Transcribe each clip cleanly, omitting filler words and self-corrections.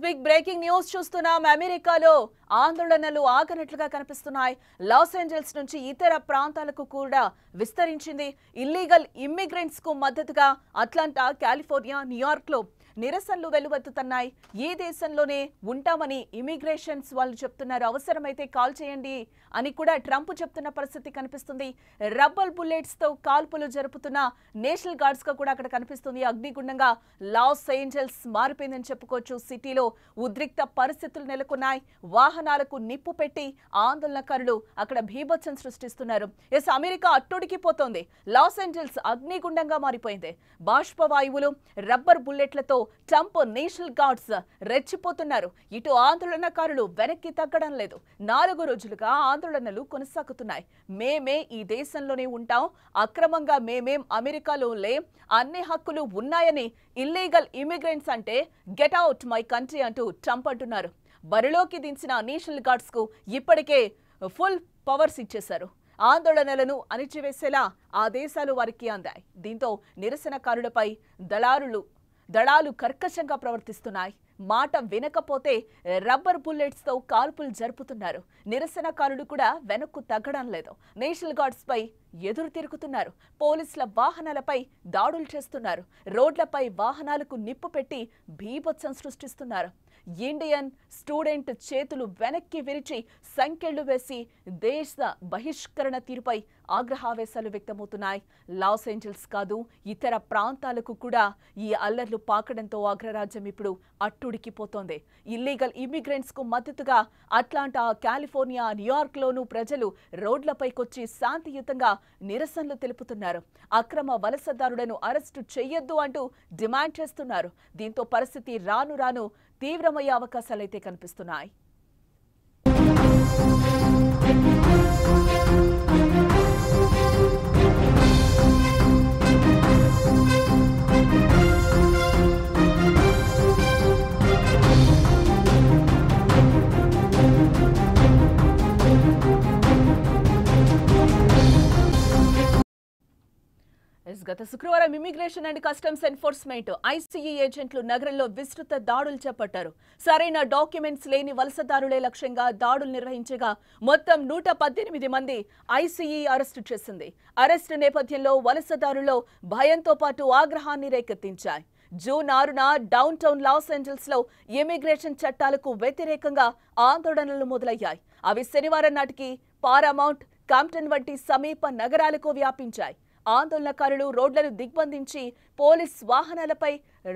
Big breaking news చూస్తున్నాం. అమెరికాలో ఆందోళనలు ఆగనట్లుగా కనిపిస్తున్నాయి. లాస్ ఏంజల్స్ నుంచి ఇతర ప్రాంతాలకు కూడా విస్తరించింది. ఇల్లీగల్ ఇమ్మిగ్రెంట్స్ కు మద్దతుగా అట్లాంటా, కాలిఫోర్నియా, న్యూయార్క్ లో నిరసనలు వెలువెత్తుతున్నాయి. ఈ దేశంలోనే ఉంటామని ఇమిగ్రేషన్స్ వాళ్ళు చెప్తున్నారు. అవసరమైతే కాల్ చేయండి అని కూడా ట్రంప్ చెప్తున్న పరిస్థితి కనిపిస్తుంది. రబ్బర్ బుల్లెట్స్ తో కాల్పులు జరుపుతున్న నేషనల్ గార్డ్స్ గా కూడా అక్కడ కనిపిస్తుంది. అగ్నిగుండంగా లాస్ ఏంజల్స్ మారిపోయిందని చెప్పుకోవచ్చు. సిటీలో ఉద్రిక్త పరిస్థితులు నెలకొన్నాయి. వాహనాలకు నిప్పు పెట్టి ఆందోళనకారులు అక్కడ బీభత్సం సృష్టిస్తున్నారు. అమెరికా అట్టుడికిపోతోంది. లాస్ ఏంజల్స్ అగ్నిగుండంగా మారిపోయింది. బాష్పవాయువులు, రబ్బర్ బుల్లెట్లతో ట్రంప్ నేషనల్ గార్డ్స్ రెచ్చిపోతున్నారు. ఇటు ఆందోళనకారులు వెనక్కి తగ్గడం లేదు. 4 రోజులుగా ఆందోళనలు కొనసాగుతున్నాయి. మేమే ఈ దేశంలోనే ఉంటాం, అక్రమంగా మేమేం అమెరికాలో లేం, అన్ని హక్కులు ఉన్నాయని ఇల్లీగల్ ఇమిగ్రెంట్స్ అంటే గెట్ అవుట్ మై కంట్రీ అంటూ ట్రంప్ అంటున్నారు. బరిలోకి దించిన నేషనల్ గార్డ్స్ కు ఇప్పటికే ఫుల్ పవర్స్ ఇచ్చేశారు. ఆందోళనలను అణిచివేసేలా ఆదేశాలు వారికి అందాయి. దీంతో నిరసనకారులపై దళాలు కర్కశంగా ప్రవర్తిస్తున్నాయి. మాట వినకపోతే రబ్బర్ బుల్లెట్స్ తో కాల్పులు జరుపుతున్నారు. నిరసనకారులు కూడా వెనక్కు తగ్గడం లేదు. నేషనల్ గార్డ్స్ పై ఎదురు తిరుగుతున్నారు. పోలీసుల వాహనాలపై దాడులు చేస్తున్నారు. రోడ్లపై వాహనాలకు నిప్పు పెట్టి బీభత్సం సృష్టిస్తున్నారు. ఇండియన్ స్టూడెంట్ చేతులు వెనక్కి విరిచి సంకెళ్లు వేసి దేశ బహిష్కరణ తీరుపై ఆగ్రహావేశాలు వ్యక్తమవుతున్నాయి. లాస్ ఏంజల్స్ కాదు, ఇతర ప్రాంతాలకు కూడా ఈ అల్లర్లు పాకడంతో అగ్రరాజ్యం ఇప్పుడు అట్టుడికిపోతోంది. ఇల్లీగల్ ఇమిగ్రెంట్స్ కు మద్దతుగా అట్లాంటా, కాలిఫోర్నియా, న్యూయార్క్ లోనూ ప్రజలు రోడ్లపైకొచ్చి శాంతియుతంగా నిరసనలు తెలుపుతున్నారు. అక్రమ వలసదారులను అరెస్టు చేయొద్దు అంటూ డిమాండ్ చేస్తున్నారు. దీంతో పరిస్థితి రాను రాను తీవ్రమయ్యే అవకాశాలైతే కనిపిస్తున్నాయి. గత శుక్రవారం immigration and customs enforcement ICE ఏజెంట్లు నగరంలో విస్తృత దాడులు చేపట్టారు. సరైన డాక్యుమెంట్స్ లేని వలసదారులే లక్ష్యంగా దాడులు నిర్వహించగా మొత్తం 118 మంది ఐసీఈ అరెస్టు చేసింది. అరెస్టు నేపథ్యంలో వలసదారుల్లో భయంతో పాటు ఆగ్రహాన్ని రేకెత్తించాయి. జూన్ 6న డౌన్ టౌన్ లాస్ ఏంజల్స్ లో ఇమిగ్రేషన్ చట్టాలకు వ్యతిరేకంగా ఆందోళనలు మొదలయ్యాయి. అవి శనివారం నాటికి పారామౌంట్, కాంప్టన్ వంటి సమీప నగరాలకు వ్యాపించాయి. ఆందోళనకారులు రోడ్లను దిగ్బంధించి పోలీస్ వాహనాలపై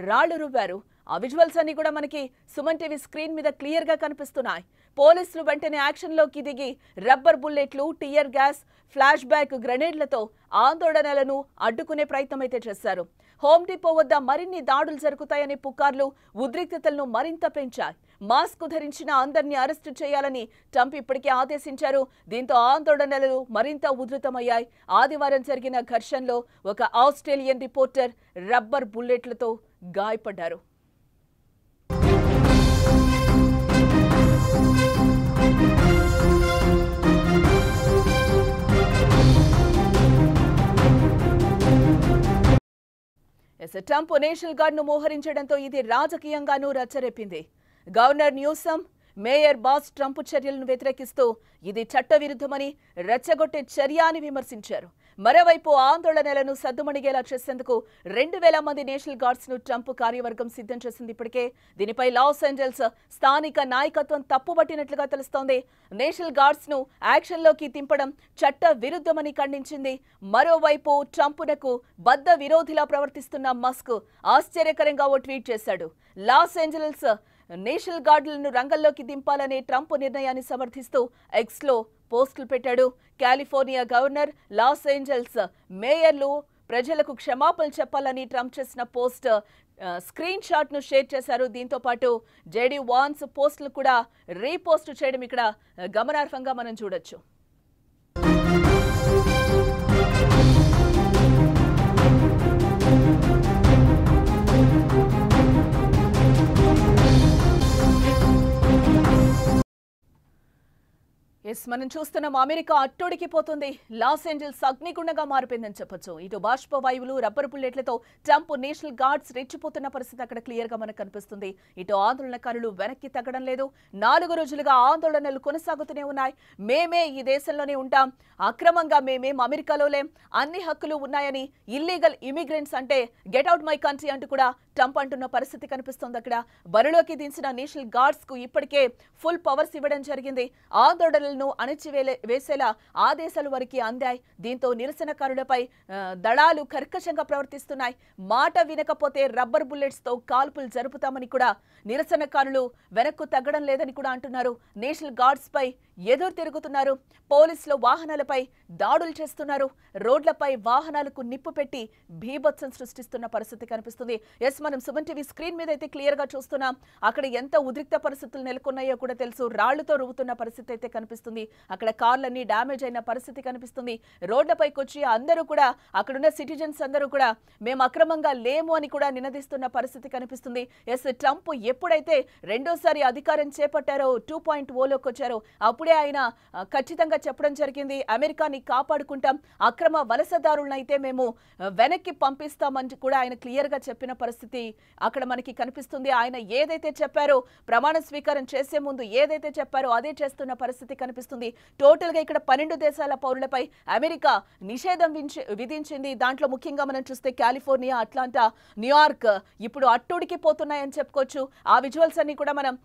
రాళ్లు రువ్వారు. ఆ విజువల్స్ అన్ని కూడా మనకి సుమన్ టీవీ స్క్రీన్ మీద క్లియర్ గా కనిపిస్తున్నాయి. పోలీసులు వెంటనే యాక్షన్లోకి దిగి రబ్బర్ బుల్లెట్లు, టియర్ గ్యాస్, ఫ్లాష్ బ్యాక్ గ్రెనేడ్లతో ఆందోళనలను అడ్డుకునే ప్రయత్నం అయితే చేశారు. హోమ్ డిపో వద్ద మరిన్ని దాడులు జరుగుతాయనే పుకార్లు ఉద్రిక్తతలను మరింత పెంచాయి. మాస్క్ ధరించిన అందరినీ అరెస్టు చేయాలని ట్రంప్ ఇప్పటికే ఆదేశించారు. దీంతో ఆందోళనలు మరింత ఉధృతమయ్యాయి. ఆదివారం జరిగిన ఘర్షణలో ఒక ఆస్ట్రేలియన్ రిపోర్టర్ రబ్బర్ బుల్లెట్లతో గాయపడ్డారు. ట్రంప్ నేషనల్ గార్డ్ ను మోహరించడంతో ఇది రాజకీయంగానూ రచ్చరేపింది. Governor Newsom, mayor Bass Trump చర్యలను వ్యతిరేకిస్తూ ఇది చట్టవిరుద్ధమని, రెచ్చగొట్టే చర్య అని విమర్శించారు. మరోవైపు ఆందోళనలను సద్దుమణిగేలా చేసేందుకు 2000 మంది నేషనల్ గార్డ్స్ ను ట్రంప్ కార్యవర్గం సిద్ధం చేసింది. ఇప్పటికే దీనిపై లాస్ ఏంజల్స్ స్థానిక నాయకత్వం తప్పుబట్టినట్లుగా తెలుస్తోంది. నేషనల్ గార్డ్స్ ను యాక్షన్లోకి దింపడం చట్ట విరుద్ధమని ఖండించింది. మరోవైపు ట్రంప్నకు బద్ద విరోధిలా ప్రవర్తిస్తున్న మస్క్ ఆశ్చర్యకరంగా ఓ ట్వీట్ చేశాడు. లాస్ ఏంజల్స్ నేషనల్ గార్డులను రంగంలోకి దింపాలనే ట్రంప్ నిర్ణయాన్ని సమర్థిస్తూ ఎక్స్లో పోస్టులు పెట్టాడు. కాలిఫోర్నియా గవర్నర్, లాస్ ఏంజల్స్ మేయర్లు ప్రజలకు క్షమాపణలు చెప్పాలని ట్రంప్ చేసిన పోస్ట్ స్క్రీన్ షాట్ ను షేర్ చేశారు. దీంతో పాటు జేడీ వాన్స్ పోస్టులు కూడా రీపోస్ట్ చేయడం ఇక్కడ గమనార్హంగా మనం చూడొచ్చు. మనం చూస్తున్నాం అమెరికా అట్టుడికిపోతుంది. లాస్ ఏంజల్స్ అగ్నిగుండంగా మారిపోయిందని చెప్పొచ్చు. ఇటు బాష్ప వాయువులు, రబ్బర్ బుల్లెట్లతో ట్రంప్ నేషనల్ గార్డ్స్ రెచ్చిపోతున్న పరిస్థితి అక్కడ క్లియర్ గా మనకు కనిపిస్తుంది. ఇటు ఆందోళనకారులు వెనక్కి తగ్గడం లేదు. 4 రోజులుగా ఆందోళనలు కొనసాగుతూనే ఉన్నాయి. మేమే ఈ దేశంలోనే ఉంటాం, అక్రమంగా మేమేం అమెరికాలో లేం, అన్ని హక్కులు ఉన్నాయని ఇల్లీగల్ ఇమిగ్రెంట్స్ అంటే గెట్ అవుట్ మై కంట్రీ అంటూ కూడా ట్రంప్ అంటున్న పరిస్థితి కనిపిస్తుంది. అక్కడ బరిలోకి దించిన నేషనల్ గార్డ్స్ కు ఇప్పటికే ఫుల్ పవర్స్ ఇవ్వడం జరిగింది. ఆందోళనలను అణచివేసేలా ఆదేశాలు వరకు అందాయి. దీంతో నిరసనకారులపై దళాలు కర్కశంగా ప్రవర్తిస్తున్నాయి. మాట వినకపోతే రబ్బర్ బుల్లెట్స్ తో కాల్పులు జరుపుతామని కూడా నిరసనకారులు వెనక్కు తగ్గడం లేదని కూడా అంటున్నారు. నేషనల్ గార్డ్స్ పై ఎదురు తిరుగుతున్నారు. పోలీసులు వాహనాలపై దాడులు చేస్తున్నారు. రోడ్లపై వాహనాలకు నిప్పు పెట్టి భీభత్సం సృష్టిస్తున్న పరిస్థితి కనిపిస్తుంది. ఎస్, మనం సుమన్ టీవీ స్క్రీన్ మీద అయితే క్లియర్ గా చూస్తున్నాం. అక్కడ ఎంత ఉద్రిక్త పరిస్థితులు నెలకొన్నాయో కూడా తెలుసు. రాళ్లతో రువ్వుతున్న పరిస్థితి అయితే కనిపిస్తుంది. అక్కడ కార్లన్నీ డ్యామేజ్ అయిన పరిస్థితి కనిపిస్తుంది. రోడ్లపైకి వచ్చి అందరూ కూడా, అక్కడున్న సిటిజన్స్ అందరూ కూడా మేము అక్రమంగా లేము అని కూడా నినదిస్తున్న పరిస్థితి కనిపిస్తుంది. ఎస్, ట్రంప్ ఎప్పుడైతే రెండోసారి అధికారం చేపట్టారో 2.0లోకి వచ్చారో అప్పుడే ఆయన ఖచ్చితంగా చెప్పడం జరిగింది, అమెరికాని కాపాడుకుంటాం, అక్రమ వలసదారులనైతే మేము వెనక్కి పంపిస్తామని కూడా ఆయన క్లియర్ గా చెప్పిన పరిస్థితి అక్కడ మనకి కనిపిస్తుంది. ఆయన ఏదైతే చెప్పారో, ప్రమాణ స్వీకారం చేసే ముందు ఏదైతే చెప్పారో అదే చేస్తున్న పరిస్థితి కనిపిస్తుంది. టోటల్ గా ఇక్కడ 12 దేశాల పౌరులపై అమెరికా నిషేధం విధించింది. దాంట్లో ముఖ్యంగా మనం చూస్తే కాలిఫోర్నియా, అట్లాంటా, న్యూయార్క్ ఇప్పుడు అట్టుడికిపోతున్నాయని చెప్పుకోవచ్చు. ఆ విజువల్స్ అన్ని కూడా మనం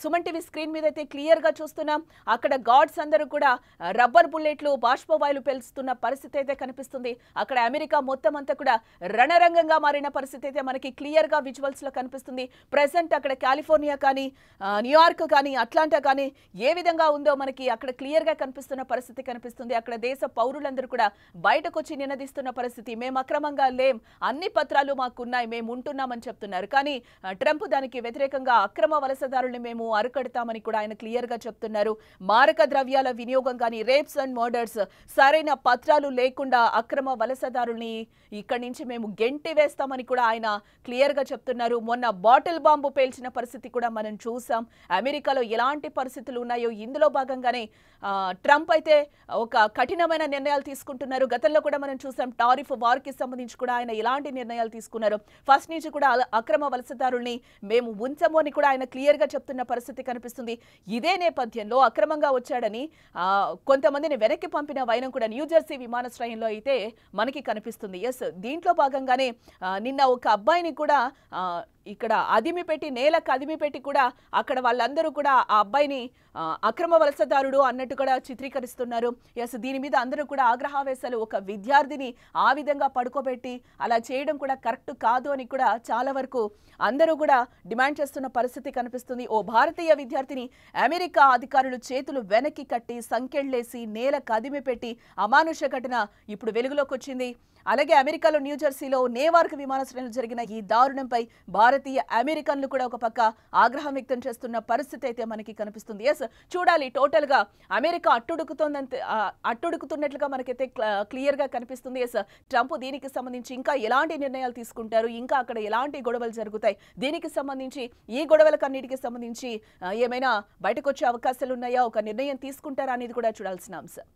సుమన్ టీవీ స్క్రీన్ మీద అయితే క్లియర్ గా చూస్తున్నాం. అక్కడ గార్డ్స్ అందరూ కూడా రబ్బర్ బుల్లెట్లు, బాష్పవాయువులు పేల్చుతున్న పరిస్థితి అయితే కనిపిస్తుంది. అక్కడ అమెరికా మొత్తం అంతా కూడా రణరంగంగా మారిన పరిస్థితి అయితే మనకి క్లియర్ గా విజువల్స్ లో కనిపిస్తుంది. ప్రెసెంట్ అక్కడ కాలిఫోర్నియా కానీ, న్యూయార్క్ కానీ, అట్లాంటా కానీ ఏ విధంగా ఉందో మనకి అక్కడ క్లియర్ గా కనిపిస్తున్న పరిస్థితి కనిపిస్తుంది. అక్కడ దేశ పౌరులందరూ కూడా బయటకు వచ్చి నినదిస్తున్న పరిస్థితి. మేము అక్రమంగా లేం, అన్ని పత్రాలు మాకున్నాయి, మేము ఉంటున్నామని చెప్తున్నారు. కానీ ట్రంప్ దానికి వ్యతిరేకంగా అక్రమ వలసదారుల్ని మేము అరికడతామని కూడా ఆయన క్లియర్ గా చెప్తున్నారు. మారక ద్రవ్యాల వినియోగం కానీ, రేప్స్ అండ్ మర్డర్స్, సరైన పత్రాలు లేకుండా అక్రమ వలసదారుల్ని ఇక్కడి నుంచి మేము గెంటి వేస్తామని కూడా ఆయన క్లియర్ గా చెప్తున్నారు. మొన్న బాటిల్ బాంబు పేల్చిన పరిస్థితి కూడా మనం చూసాం. అమెరికాలో ఎలాంటి పరిస్థితులు ఉన్నాయో ఇందులో భాగంగానే ట్రంప్ అయితే ఒక కఠినమైన నిర్ణయాలు తీసుకుంటున్నారు. గతంలో కూడా మనం చూసాం, టారిఫ్ వార్ కి సంబంధించి కూడా ఆయన ఎలాంటి నిర్ణయాలు తీసుకున్నారు. ఫస్ట్ నుంచి కూడా అక్రమ వలసదారుల్ని మేము ఉంచము అని కూడా ఆయన క్లియర్ గా చెప్తున్న పరిస్థితి కనిపిస్తుంది. ఇదే నేపథ్యంలో అక్రమంగా వచ్చాడని కొంతమందిని వెనక్కి పంపిన వైనం కూడా న్యూజెర్సీ విమానాశ్రయంలో అయితే మనకి కనిపిస్తుంది. ఎస్, దీంట్లో భాగంగానే నిన్న ఒక అబ్బాయిని కూడా ఇక్కడ నేలకు అదిమి పెట్టి కూడా అక్కడ వాళ్ళందరూ కూడా ఆ అబ్బాయిని అక్రమ వలసదారుడు అన్నట్టు కూడా చిత్రీకరిస్తున్నారు. ఎస్, దీని మీద అందరూ కూడా ఆగ్రహావేశాలు. ఒక విద్యార్థిని ఆ విధంగా పడుకోబెట్టి అలా చేయడం కూడా కరెక్ట్ కాదు అని కూడా చాలా వరకు అందరూ కూడా డిమాండ్ చేస్తున్న పరిస్థితి కనిపిస్తుంది. ఓ భారతీయ విద్యార్థిని అమెరికా అధికారులు చేతులు వెనక్కి కట్టి సంకెళ్లేసి నేలకు అదిమి పెట్టి అమానుష ఘటన ఇప్పుడు వెలుగులోకి వచ్చింది. అలాగే అమెరికాలో న్యూజెర్సీలో నేవార్క్ విమానాశ్రయంలో జరిగిన ఈ దారుణంపై భారతీయ అమెరికన్లు కూడా ఒక పక్క ఆగ్రహం వ్యక్తం చేస్తున్న పరిస్థితి అయితే మనకి కనిపిస్తుంది. ఎస్, చూడాలి, టోటల్ గా అమెరికా అట్టుడుకుతున్నట్లుగా మనకైతే క్లియర్ గా కనిపిస్తుంది. ఎస్, ట్రంప్ దీనికి సంబంధించి ఇంకా ఎలాంటి నిర్ణయాలు తీసుకుంటారు, ఇంకా అక్కడ ఎలాంటి గొడవలు జరుగుతాయి, దీనికి సంబంధించి ఈ గొడవలకన్నిటికి సంబంధించి ఏమైనా బయటకు వచ్చే అవకాశాలు ఉన్నాయా, ఒక నిర్ణయం తీసుకుంటారా అనేది కూడా చూడాల్సిన అంశం.